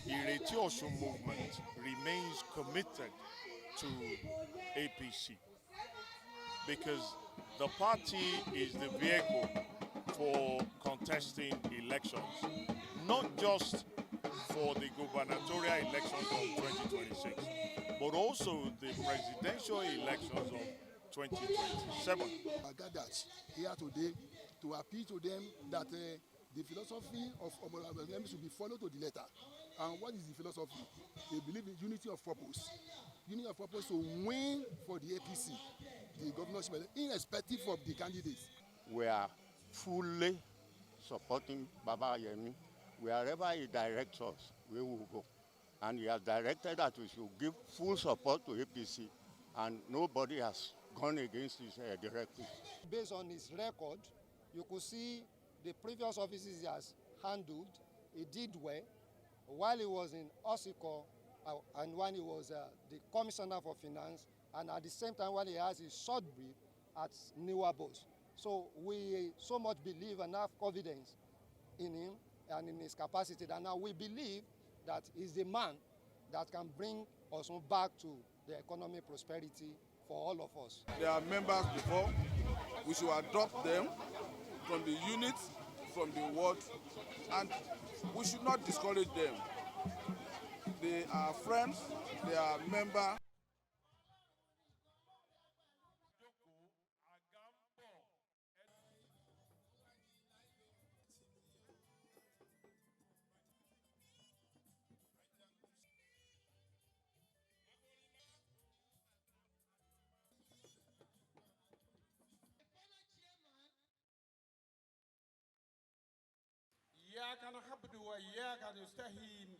Ireti Osun movement remains committed to APC because the party is the vehicle for contesting elections, not just for the gubernatorial elections of 2026, but also the presidential elections of 2027. I gathered here today to appeal to them that the philosophy of Omola should be followed to the letter. And what is the philosophy? They believe in unity of purpose. Unity of purpose to win for the APC, the governorship, irrespective of the candidates. We are fully supporting Baba Yemi. Wherever he directs us, we will go. And he has directed that we should give full support to APC, and nobody has gone against his directive. Based on his record, you could see the previous offices he has handled. He did well while he was in Osiko and when he was the Commissioner for Finance, and at the same time while he has his short brief at Niwabos. So we so much believe and have confidence in him and in his capacity that now we believe that he's the man that can bring us back to the economic prosperity for all of us. There are members before. We should adopt them from the unit, from the ward, and we should not discourage them. They are friends, they are members. إياك نعبد وإياك نستعين